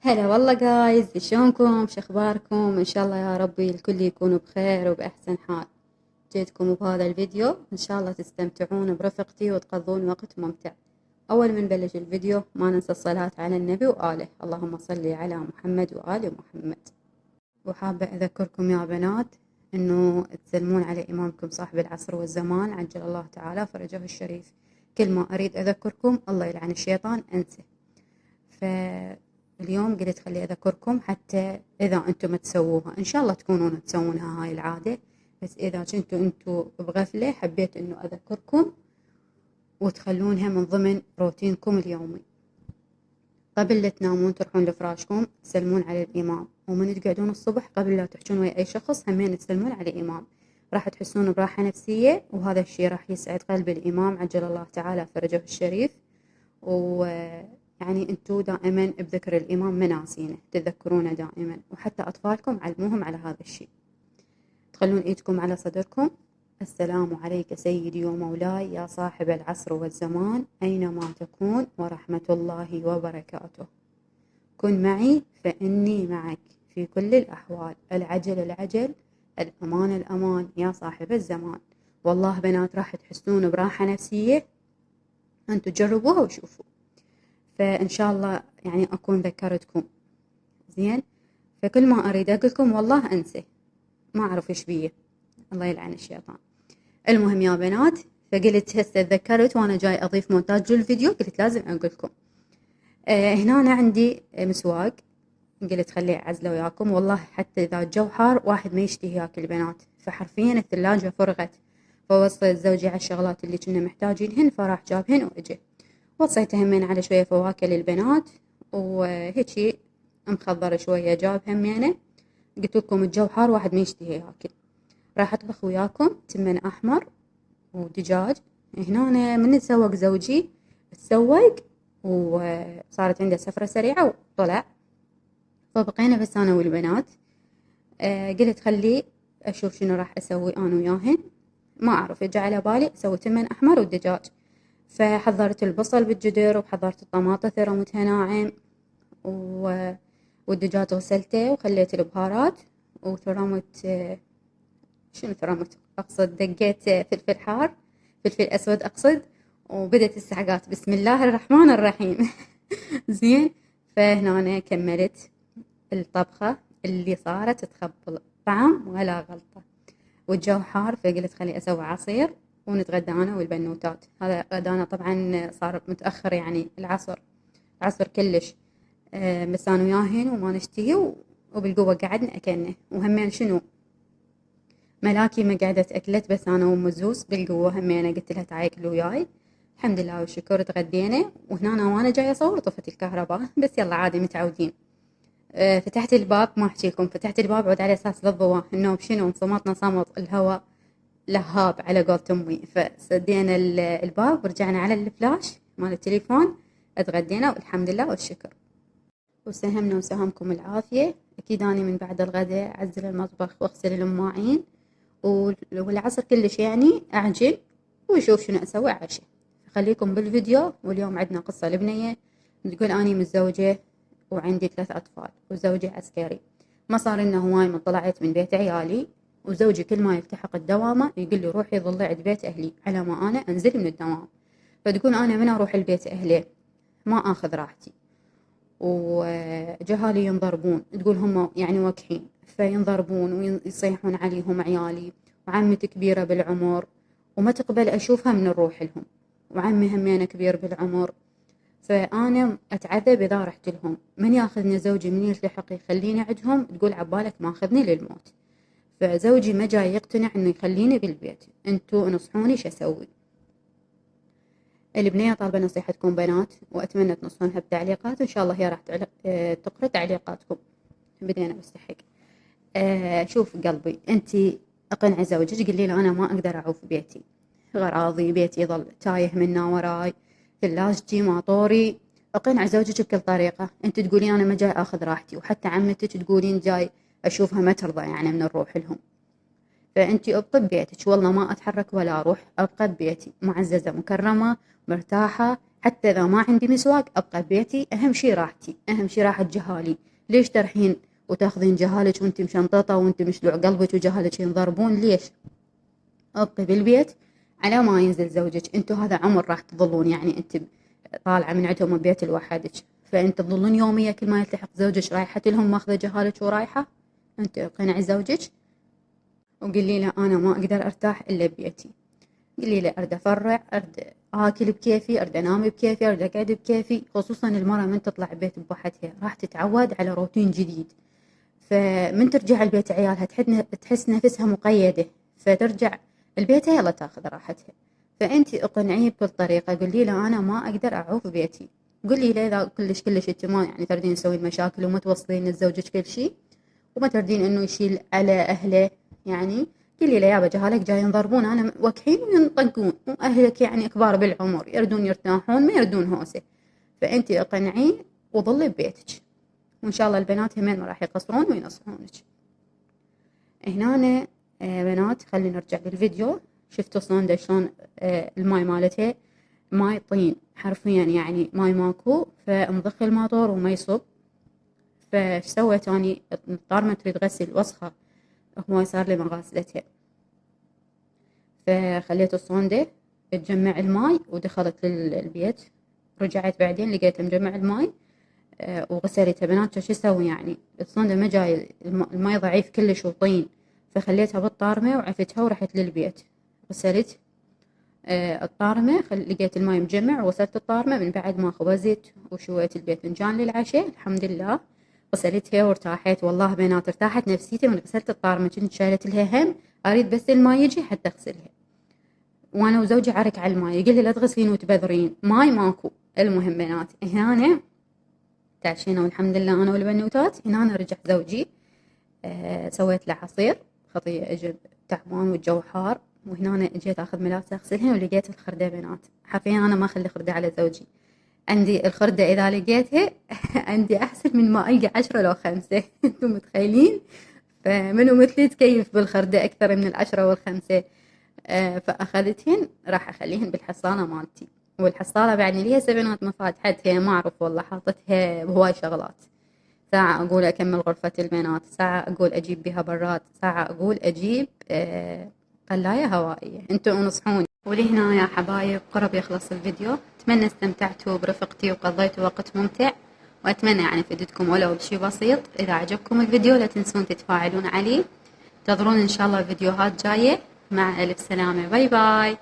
هلا والله جايز، شلونكم؟ شخباركم؟ ان شاء الله يا ربي الكل يكونوا بخير وبأحسن حال. جيتكم بهذا الفيديو ان شاء الله تستمتعون برفقتي وتقضون وقت ممتع. اول من نبلش الفيديو ما ننسى الصلاة على النبي وآله، اللهم صل على محمد وآل محمد. وحابة اذكركم يا بنات انه تسلمون على امامكم صاحب العصر والزمان عجل الله تعالى فرجه الشريف. كل ما اريد اذكركم الله يلعن الشيطان انسى. فاليوم قلت خلي أذكركم حتى إذا أنتم تسووها إن شاء الله تكونون تسوونها هاي العادة، بس إذا كنتوا أنتوا بغفلة حبيت إنه أذكركم وتخلونها من ضمن روتينكم اليومي. قبل لا تنامون تروحون لفراشكم تسلمون على الإمام، ومن تقعدون الصبح قبل لا تحجون ويا أي شخص همين تسلمون على الإمام. راح تحسون براحة نفسية، وهذا الشي راح يسعد قلب الإمام عجل الله تعالى فرجه الشريف. ويعني انتو دائما بذكر الإمام مناسينه تذكرونه دائما، وحتى أطفالكم علموهم على هذا الشيء. تخلون إيدكم على صدركم. السلام عليك سيدي ومولاي يا صاحب العصر والزمان أينما تكون ورحمة الله وبركاته. كن معي فإني معك في كل الأحوال، العجل العجل الأمان الأمان يا صاحب الزمان. والله بنات راح تحسون براحة نفسية، أنتوا جربوها وشوفوا. فإن شاء الله يعني أكون ذكرتكم زين. فكل ما أريد أقولكم والله أنسى، ما أعرف إيش بيه، الله يلعن الشيطان. المهم يا بنات، فقلت هسه تذكرت وأنا جاي أضيف مونتاج للفيديو قلت لازم أقولكم. هنا أنا عندي مسواق، قلت خليه أعزله وياكم. والله حتى إذا الجو حار واحد ما يشتهي ياكل بنات، فحرفيا الثلاجة فرغت. فوصيت زوجي على الشغلات اللي كنا محتاجينهن فراح جابهن وإجا. وصيته همين على شوية فواكه للبنات وهيجي مخضر شوية جاب همينه. قلت لكم الجو حار واحد ما يشتهي ياكل. راح أطبخ وياكم تمن أحمر ودجاج. هنا أنا من تسوق زوجي تسوق وصارت عنده سفرة سريعة وطلع، فبقينا بس أنا والبنات. قلت خلي أشوف شنو راح أسوي أنا وياهن. ما أعرف جاء على بالي أسوي تمن أحمر ودجاج. فحضرت البصل بالجدر وحضرت الطماطة ثرى متناعم والدجاج غسلته وخليت البهارات وثرمت. شنو ثرمت؟ أقصد دقيت فلفل حار، فلفل أسود أقصد. وبدت السحقات بسم الله الرحمن الرحيم. زين. فهنا أنا كملت الطبخة اللي صارت تخبل طعم ولا غلطة. والجو حار فقلت خلي أسوي عصير ونتغدى أنا والبنوتات. هذا غدانا طبعا صار متأخر يعني العصر كلش. بس أنا وياهن وما نشتهي وبالقوة قعدنا أكلنا. وهمين شنو ملاكي ما قعدت أكلت، بس أنا ومزوز بالقوة همين قلت لها تعالي كلوا وياي. الحمد لله والشكر تغدينا. وهنا وأنا جاية أصور طفت الكهرباء، بس يلا عادي متعودين. فتحت الباب ما أحكي لكم، فتحت الباب عود على أساس للضوء النوم شنو صمتنا صمت الهواء لهاب على قولة أمي. فسدينا الباب ورجعنا على الفلاش مال التليفون اتغدينا والحمد لله والشكر. وسهمنا وسهمكم العافية. أكيد أنا من بعد الغداء أعزل المطبخ وأغسل المواعين، والعصر كلش يعني أعجل وأشوف شنو أسوي عشاء. خليكم بالفيديو. واليوم عندنا قصة لبنية تقول أني متزوجة وعندي 3 أطفال وزوجي عسكري. ما صار لنا هواي من طلعت من بيت عيالي، وزوجي كل ما يلتحق الدوامة يقول لي روحي ظلي عند بيت أهلي على ما أنا أنزل من الدوام. فتقول أنا من أروح البيت أهلي ما أخذ راحتي، وجهالي ينضربون. تقول هم يعني وكحين فينضربون ويصيحون عليهم عيالي، وعمتي كبيرة بالعمر وما تقبل أشوفها من نروح لهم، وعمي همينة كبير بالعمر. فأنا أتعذب إذا رحت لهم. من ياخذني زوجي من يلتحق يخليني عندهم، تقول عبالك ما أخذني للموت. فزوجي ما جاي يقتنع إنه يخليني بالبيت. أنتوا نصحوني شو أسوي؟ البنية طالبة نصيحتكم بنات، وأتمنى تنصحونها بتعليقات. إن شاء الله هي راح تقرأ تعليقاتكم. بدينا بستحق. شوف قلبي، أنتي اقنعي زوجك قولي له أنا ما أقدر أعوف بيتي، غراضي بيتي يظل تايه منا وراي، ثلاجتي ماطوري. اقنعي زوجك بكل طريقة. أنت تقولين أنا ما جاي أخذ راحتي، وحتى عمتك تقولين جاي أشوفها ما ترضى يعني من نروح لهم. فأنتي ابقي ببيتك، والله ما أتحرك ولا أروح، أبقى ببيتي معززة مكرمة مرتاحة حتى إذا ما عندي مسواق أبقى ببيتي، أهم شي راحتي، أهم شي راحة جهالي. ليش ترحين وتاخذين جهالك وانت مشنططة وانت مشلوع قلبك وجهالك ينضربون؟ ليش؟ ابقي بالبيت على ما ينزل زوجك. انتو هذا عمر راح تظلون، يعني انت طالعة من عندهم بيت لوحدك، فانت تظلون يوميا كل ما يلتحق زوجك رايحة لهم ماخذة جهالك ورايحة. انت اقنعي زوجك وقولي له انا ما اقدر ارتاح الا ببيتي. قولي له ارد افرع، ارد اكل بكيفي، ارد انام بكيفي، ارد اقعد بكيفي. خصوصا المرأة من تطلع بيت بوحدها راح تتعود على روتين جديد، فمن ترجع البيت عيالها تحس نفسها مقيدة، فترجع البيت يلا تاخذ راحتها. فانتي اقنعيه بكل طريقة، قولي له انا ما اقدر اعوف بيتي. قولي له اذا كلش انت ما يعني تردين تسوين مشاكل وما توصلين لزوجك كل شيء، وما تردين انه يشيل على اهله، يعني قولي له يابا جهالك جاي ينضربون انا وكحين وينطقون، واهلك يعني كبار بالعمر يردون يرتاحون ما يردون هوسه. فانتي اقنعيه وظلي ببيتك، وان شاء الله البنات همين ما راح يقصرون وينصحونك. هنا بنات خلينا نرجع للفيديو. شفتوا صندة شلون الماي مالتها ماي طين حرفيا، يعني ماي ماكو، فمضخ الماطور وما يصب. فايش سويت اني؟ الطارمة تريد تغسل وسخة، هو صار لي مغاسلتها، فخليت الصندة تجمع الماي ودخلت للبيت. رجعت بعدين لقيتها مجمع الماي وغسلتها. بنات شو اسوي يعني؟ الصندة ما جاي الماي ضعيف كلش وطين، فخليتها بالطارمة وعفتها ورحت للبيت غسلت الطارمة. لقيت الماي مجمع وغسلت الطارمة. من بعد ما خبزت وشويت البيت فنجان للعشاء الحمد لله، غسلتها وارتاحت. والله بنات ارتاحت نفسيتي من غسلت الطارمة، كنت شايلت لها هم اريد بس الماي يجي حتى اغسلها. وانا وزوجي عرك على الماي، يقول لي لا تغسلين وتبذرين، ماي ماكو. المهم بنات هنا تعشينا والحمد لله انا والبنوتات. هنا رجع زوجي سويت له عصير خطية، اجى تعبان والجو حار، وهنا اجيت اخذ ملابس اغسلها ولقيت الخردة بنات. حرفيا انا ما اخلي خردة على زوجي، عندي الخردة اذا لقيتها عندي احسن من ما القى 10 لو 5 انتم متخيلين؟ فمنو مثلي تكيف بالخردة اكثر من 10 و5. فاخذتهن راح اخليهن بالحصالة مالتي، والحصالة بعدني ليها 7 مفاتحتها ما اعرف والله، حاطتها بهواي شغلات. ساعة أقول أكمل غرفة البنات، ساعة أقول أجيب بها براد، ساعة أقول أجيب قلاية هوائية. انتوا انصحوني. ولهنا يا حبايب قرب يخلص الفيديو. أتمنى استمتعتوا برفقتي وقضيتوا وقت ممتع، وأتمنى يعني فدتكم ولو بشي بسيط. إذا عجبكم الفيديو لا تنسون تتفاعلون عليه. انتظرون إن شاء الله فيديوهات جاية. مع ألف سلامة، باي باي.